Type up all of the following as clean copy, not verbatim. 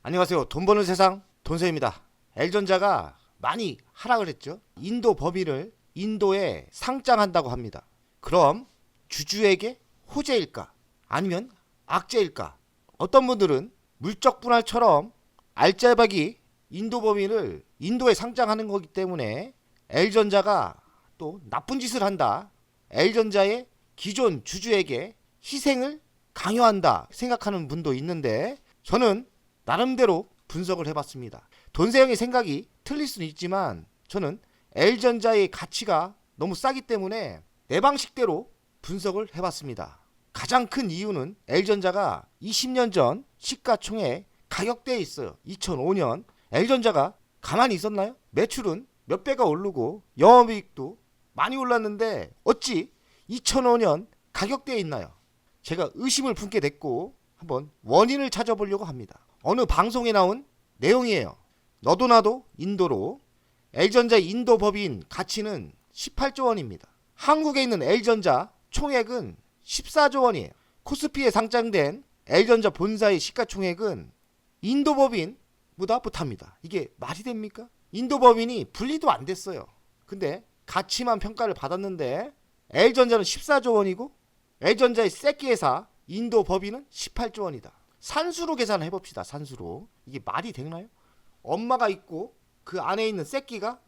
안녕하세요. 돈 버는 세상 돈세입니다. L전자가 많이 하락을 했죠. 인도 법인을 인도에 상장한다고 합니다. 그럼 주주에게 호재일까? 아니면 악재일까? 어떤 분들은 물적 분할처럼 알짜배기 인도 법인을 인도에 상장하는 거기 때문에 L전자가 또 나쁜 짓을 한다. L전자의 기존 주주에게 희생을 강요한다 생각하는 분도 있는데, 저는 나름대로 분석을 해봤습니다. 돈세형의 생각이 틀릴 수는 있지만 저는 L전자의 가치가 너무 싸기 때문에 내 방식대로 분석을 해봤습니다. 가장 큰 이유는 L전자가 20년 전 시가총액 가격대에 있어요. 2005년 L전자가 가만히 있었나요? 매출은 몇 배가 오르고 영업이익도 많이 올랐는데 어찌 2005년 가격대에 있나요? 제가 의심을 품게 됐고 한번 원인을 찾아보려고 합니다. 어느 방송에 나온 내용이에요. 너도 나도 인도로 L전자 인도 법인 가치는 18조 원입니다. 한국에 있는 L전자 총액은 14조 원이에요. 코스피에 상장된 L전자 본사의 시가총액은 인도 법인보다 못합니다. 이게 말이 됩니까? 인도 법인이 분리도 안 됐어요. 근데 가치만 평가를 받았는데 L전자는 14조 원이고 L전자의 새끼 회사 인도 법인은 18조 원이다. 산수로 계산을 해봅시다. 산수로. 이게 말이 되나요? 엄마가 있고 그 안에 있는 새끼가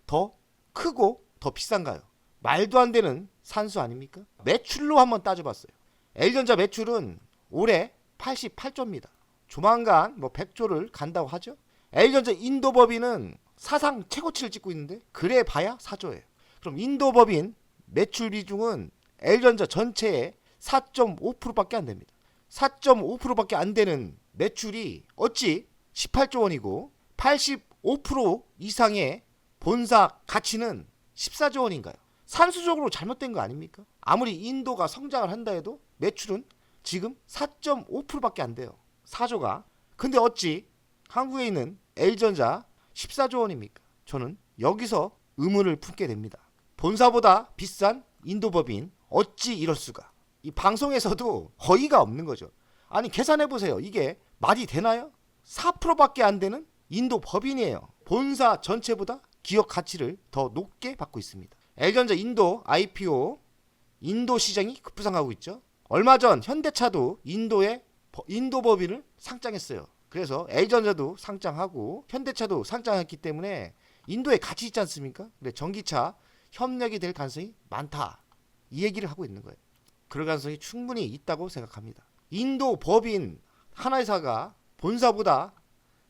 더 크고 더 비싼가요? 말도 안 되는 산수 아닙니까? 매출로 한번 따져봤어요. L전자 매출은 올해 88조입니다. 조만간 100조를 간다고 하죠. L전자 인도법인은 사상 최고치를 찍고 있는데 그래 봐야 4조예요. 그럼 인도법인 매출 비중은 L전자 전체의 4.5%밖에 안 됩니다. 4.5%밖에 안 되는 매출이 어찌 18조 원이고 85% 이상의 본사 가치는 14조 원인가요? 산수적으로 잘못된 거 아닙니까? 아무리 인도가 성장을 한다 해도 매출은 지금 4.5%밖에 안 돼요. 4조가. 근데 어찌 한국에 있는 L전자 14조 원입니까? 저는 여기서 의문을 품게 됩니다. 본사보다 비싼 인도법인 어찌 이럴 수가? 이 방송에서도 어이가 없는 거죠. 아니 계산해보세요. 이게 말이 되나요? 4%밖에 안 되는 인도 법인이에요. 본사 전체보다 기업 가치를 더 높게 받고 있습니다. L전자 인도 IPO 인도 시장이 급부상하고 있죠. 얼마 전 현대차도 인도에 인도 법인을 상장했어요. 그래서 L전자도 상장하고 현대차도 상장했기 때문에 인도에 가치 있지 않습니까? 근데 전기차 협력이 될 가능성이 많다. 이 얘기를 하고 있는 거예요. 그럴 가능성이 충분히 있다고 생각합니다. 인도 법인 하나 회사가 본사보다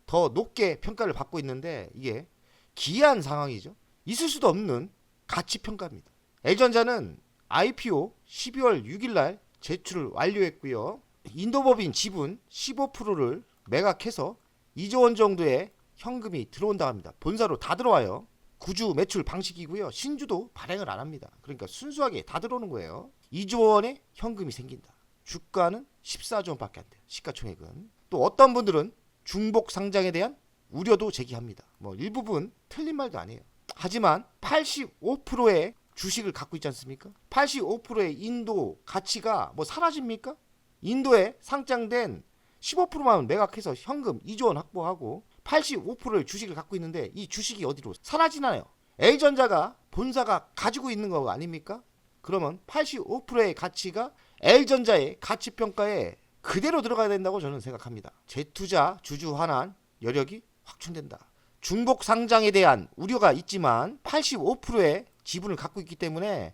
더 높게 평가를 받고 있는데 이게 기이한 상황이죠. 있을 수도 없는 가치 평가입니다. L전자는 IPO 12월 6일 날 제출을 완료했고요. 인도 법인 지분 15%를 매각해서 2조 원 정도의 현금이 들어온다고 합니다. 본사로 다 들어와요. 구주 매출 방식이고요. 신주도 발행을 안 합니다. 그러니까 순수하게 다 들어오는 거예요. 2조 원의 현금이 생긴다. 주가는 14조 원밖에 안 돼요. 시가총액은. 또 어떤 분들은 중복 상장에 대한 우려도 제기합니다. 일부분 틀린 말도 아니에요. 하지만 85%의 주식을 갖고 있지 않습니까? 85%의 인도 가치가 사라집니까? 인도에 상장된 15%만 매각해서 현금 2조 원 확보하고 85%의 주식을 갖고 있는데 이 주식이 어디로 사라지나요? L전자가 본사가 가지고 있는 거 아닙니까? 그러면 85%의 가치가 L전자의 가치평가에 그대로 들어가야 된다고 저는 생각합니다. 재투자 주주 환원 여력이 확충된다. 중복 상장에 대한 우려가 있지만 85%의 지분을 갖고 있기 때문에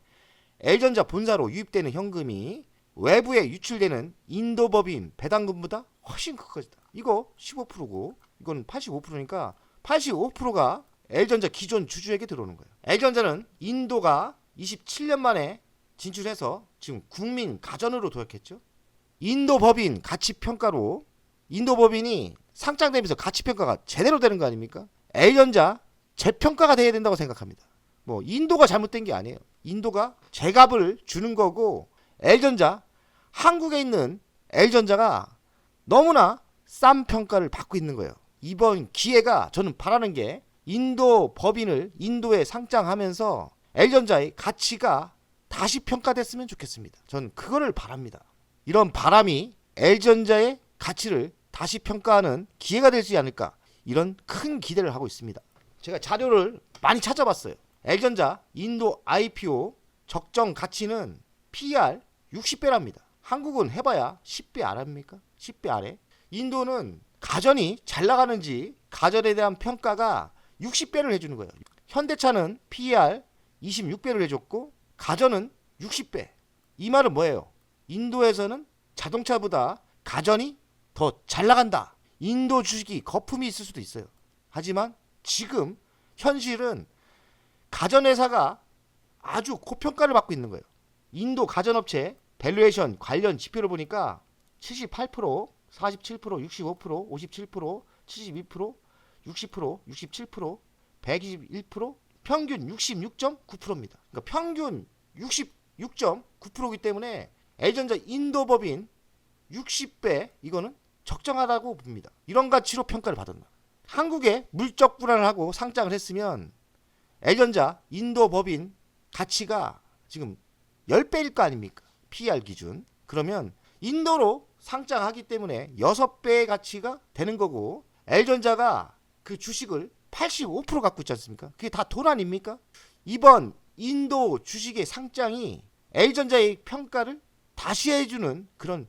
L전자 본사로 유입되는 현금이 외부에 유출되는 인도법인 배당금보다 훨씬 클 것이다. 이거 15%고 이건 85%니까 85%가 L전자 기존 주주에게 들어오는 거예요. L전자는 인도가 27년 만에 진출해서 지금 국민 가전으로 도약했죠. 인도법인 가치평가로 인도법인이 상장되면서 가치평가가 제대로 되는 거 아닙니까? L전자 재평가가 돼야 된다고 생각합니다. 인도가 잘못된 게 아니에요. 인도가 제값을 주는 거고 L전자 한국에 있는 L전자가 너무나 싼 평가를 받고 있는 거예요. 이번 기회가 저는 바라는 게 인도 법인을 인도에 상장하면서 L전자의 가치가 다시 평가됐으면 좋겠습니다. 저는 그거를 바랍니다. 이런 바람이 L전자의 가치를 다시 평가하는 기회가 되지 않을까, 이런 큰 기대를 하고 있습니다. 제가 자료를 많이 찾아봤어요. L전자 인도 IPO 적정 가치는 PER 60배랍니다. 한국은 해봐야 10배 아래입니까? 10배 아래. 인도는 가전이 잘 나가는지 가전에 대한 평가가 60배를 해주는 거예요. 현대차는 PER 26배를 해줬고 가전은 60배. 이 말은 뭐예요? 인도에서는 자동차보다 가전이 더 잘 나간다. 인도 주식이 거품이 있을 수도 있어요. 하지만 지금 현실은 가전회사가 아주 고평가를 받고 있는 거예요. 인도 가전업체 밸류에이션 관련 지표를 보니까 78%, 47%, 65%, 57%, 72%, 60%, 67%, 121%, 평균 66.9%입니다. 그러니까 평균 66.9%이기 때문에 L전자 인도법인 60배 이거는 적정하다고 봅니다. 이런 가치로 평가를 받았나. 한국에 물적 분할을 하고 상장을 했으면 L전자 인도법인 가치가 지금 10배일 거 아닙니까? PER 기준. 그러면 인도로 상장하기 때문에 6배의 가치가 되는 거고, L전자가 그 주식을 85% 갖고 있지 않습니까? 그게 다 돈 아닙니까? 이번 인도 주식의 상장이 L전자의 평가를 다시 해주는 그런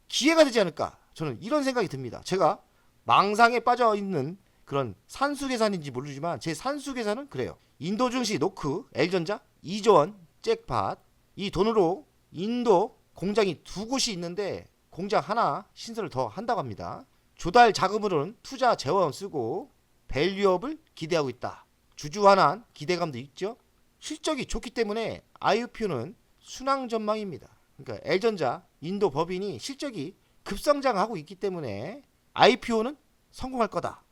기회가 되지 않을까, 저는 이런 생각이 듭니다. 제가 망상에 빠져있는 그런 산수계산인지 모르지만 제 산수계산은 그래요. 인도 증시 노크 L전자 2조 원 잭팟. 이 돈으로 인도 공장이 2곳이 있는데 공장 하나 신설을 더 한다고 합니다. 조달 자금으로는 투자 재원 쓰고 밸류업을 기대하고 있다. 주주환원 기대감도 있죠. 실적이 좋기 때문에 IPO는 순항 전망입니다. 그러니까 L전자 인도 법인이 실적이 급성장하고 있기 때문에 IPO는 성공할 거다.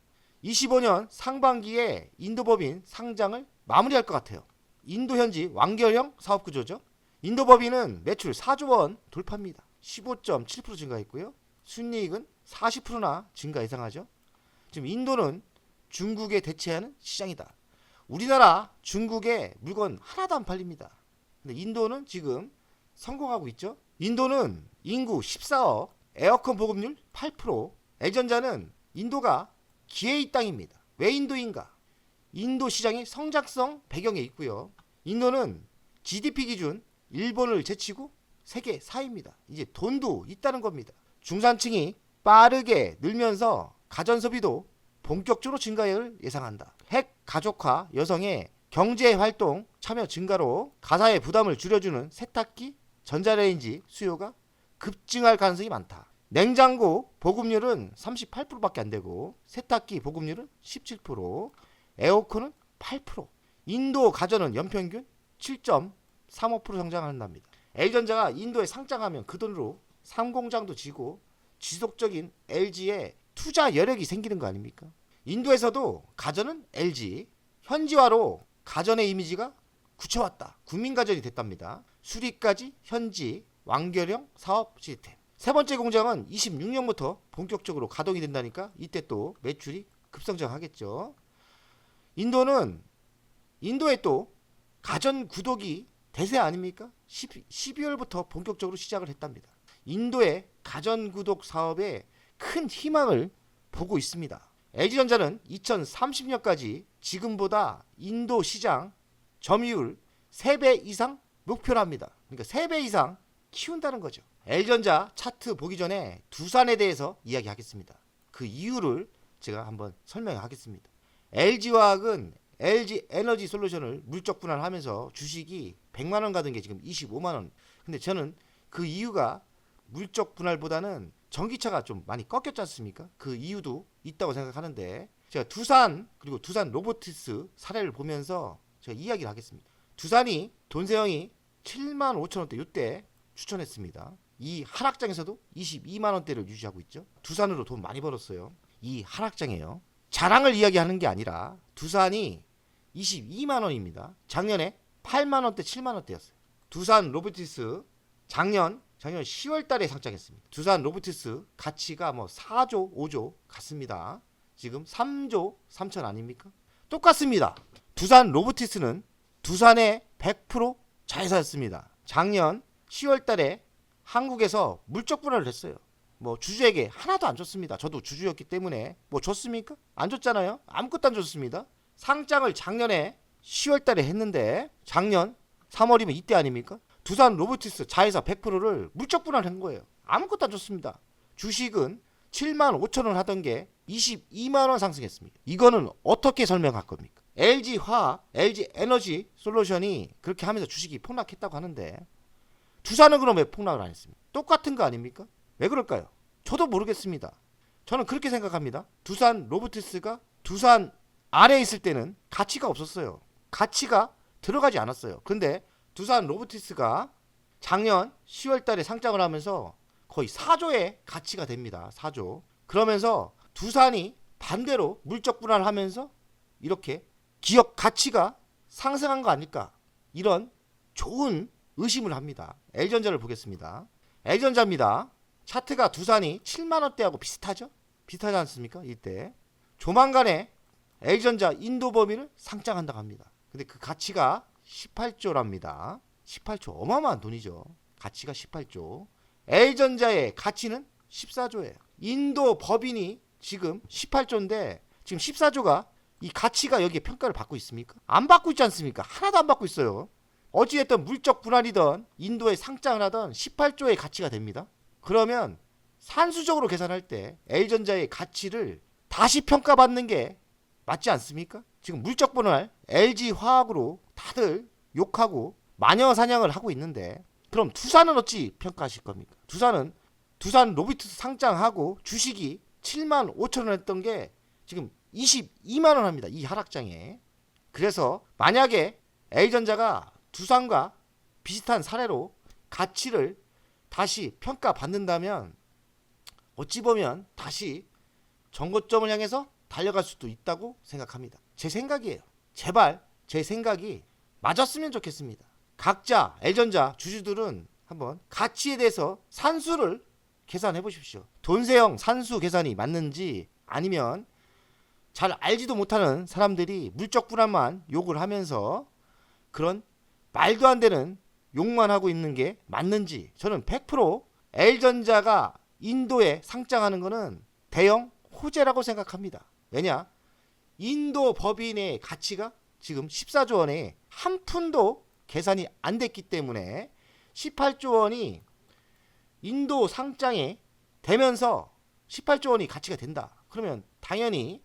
25년 상반기에 인도 법인 상장을 마무리할 것 같아요. 인도 현지 완결형 사업 구조죠. 인도 법인은 매출 4조 원 돌파입니다. 15.7% 증가했고요. 순이익은 40%나 증가 예상하죠. 지금 인도는 중국에 대체하는 시장이다. 우리나라 중국에 물건 하나도 안 팔립니다. 근데 인도는 지금 성공하고 있죠. 인도는 인구 14억, 에어컨 보급률 8%. L전자는 인도가 기회의 땅입니다. 왜 인도인가? 인도 시장의 성장성 배경에 있고요. 인도는 GDP 기준 일본을 제치고 세계 4위입니다. 이제 돈도 있다는 겁니다. 중산층이 빠르게 늘면서 가전소비도 본격적으로 증가를 예상한다. 핵 가족화 여성의 경제활동 참여 증가로 가사의 부담을 줄여주는 세탁기, 전자레인지 수요가 급증할 가능성이 많다. 냉장고 보급률은 38%밖에 안 되고 세탁기 보급률은 17%, 에어컨은 8%. 인도 가전은 연평균 7.35% 성장한답니다. L전자가 인도에 상장하면 그 돈으로 상공장도 지고 지속적인 LG의 투자 여력이 생기는 거 아닙니까? 인도에서도 가전은 LG, 현지화로 가전의 이미지가 굳혀왔다. 국민가전이 됐답니다. 수리까지 현지 완결형 사업 시스템. 세 번째 공장은 26년부터 본격적으로 가동이 된다니까 이때 또 매출이 급성장하겠죠. 인도에 또 가전 구독이 대세 아닙니까? 12월부터 본격적으로 시작을 했답니다. 인도의 가전 구독 사업에 큰 희망을 보고 있습니다. LG전자는 2030년까지 지금보다 인도 시장 점유율 3배 이상 목표로 합니다. 그러니까 3배 이상 키운다는 거죠. L전자 차트 보기 전에 두산에 대해서 이야기하겠습니다. 그 이유를 제가 한번 설명하겠습니다. LG화학은 LG 에너지 솔루션을 물적 분할하면서 주식이 100만원 가던 게 지금 25만원. 근데 저는 그 이유가 물적 분할보다는 전기차가 좀 많이 꺾였지 않습니까? 그 이유도 있다고 생각하는데, 제가 두산 그리고 두산 로보티스 사례를 보면서 제가 이야기를 하겠습니다. 두산이 돈세영이 7만 5천원대 이때 추천했습니다. 이 하락장에서도 22만원대를 유지하고 있죠. 두산으로 돈 많이 벌었어요. 이 하락장이에요. 자랑을 이야기하는 게 아니라 두산이 22만원입니다. 작년에 8만원대 7만원대였어요. 두산 로보티스 작년 10월 달에 상장했습니다. 두산 로보티스 가치가 4조 5조 같습니다. 지금 3조 3천 아닙니까? 똑같습니다. 두산 로보티스는 두산의 100% 자회사였습니다. 작년 10월 달에 한국에서 물적 분할을 했어요. 뭐 주주에게 하나도 안 줬습니다. 저도 주주였기 때문에 뭐 줬습니까? 안 줬잖아요. 아무것도 안 줬습니다. 상장을 작년에 10월 달에 했는데 작년 3월이면 이때 아닙니까? 두산 로보티스 자회사 100%를 물적 분할한 거예요. 아무것도 안 줬습니다. 주식은 7만 5천 원 하던 게 22만 원 상승했습니다. 이거는 어떻게 설명할 겁니까? LG화학, LG에너지 솔루션이 그렇게 하면서 주식이 폭락했다고 하는데 두산은 그럼 왜 폭락을 안 했습니까? 똑같은 거 아닙니까? 왜 그럴까요? 저도 모르겠습니다. 저는 그렇게 생각합니다. 두산 로보티스가 두산 아래에 있을 때는 가치가 없었어요. 가치가 들어가지 않았어요. 근데 두산 로보티스가 작년 10월 달에 상장을 하면서 거의 4조의 가치가 됩니다. 4조. 그러면서 두산이 반대로 물적 분할을 하면서 이렇게 기업 가치가 상승한 거 아닐까? 이런 좋은 의심을 합니다. L전자를 보겠습니다. L전자입니다. 차트가 두산이 7만 원대하고 비슷하죠? 비슷하지 않습니까? 이때 조만간에 L전자 인도 범위를 상장한다고 합니다. 근데 그 가치가 18조랍니다. 18조 어마어마한 돈이죠. 가치가 18조. L전자의 가치는 14조예요. 인도 법인이 지금 18조인데 지금 14조가 이 가치가 여기에 평가를 받고 있습니까? 안 받고 있지 않습니까? 하나도 안 받고 있어요. 어찌됐든 물적 분할이든 인도에 상장을 하든 18조의 가치가 됩니다. 그러면 산수적으로 계산할 때 L전자의 가치를 다시 평가받는 게 맞지 않습니까? 지금 물적 분할 LG화학으로 다들 욕하고 마녀사냥을 하고 있는데 그럼 두산은 어찌 평가하실 겁니까? 두산은 두산 로비투스 상장하고 주식이 7만 5천 원 했던 게 지금 22만 원 합니다. 이 하락장에. 그래서 만약에 L전자가 두산과 비슷한 사례로 가치를 다시 평가받는다면 어찌 보면 다시 정고점을 향해서 달려갈 수도 있다고 생각합니다. 제 생각이에요. 제발 제 생각이 맞았으면 좋겠습니다. 각자 L전자 주주들은 한번 가치에 대해서 산수를 계산해 보십시오. 돈세형 산수 계산이 맞는지 아니면 잘 알지도 못하는 사람들이 물적 분할만 욕을 하면서 그런 말도 안 되는 욕만 하고 있는 게 맞는지 저는 100% L전자가 인도에 상장하는 거는 대형 호재라고 생각합니다. 왜냐? 인도 법인의 가치가 지금 14조 원에 한 푼도 계산이 안 됐기 때문에 18조 원이 인도 상장에 되면서 18조 원이 가치가 된다. 그러면 당연히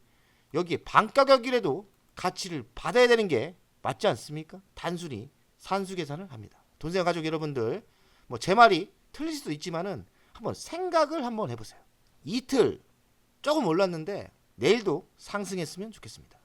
여기에 반가격이라도 가치를 받아야 되는 게 맞지 않습니까? 단순히 산수 계산을 합니다. 돈세형 가족 여러분들 뭐 제 말이 틀릴 수도 있지만은 한번 생각을 한번 해보세요. 이틀 조금 올랐는데 내일도 상승했으면 좋겠습니다.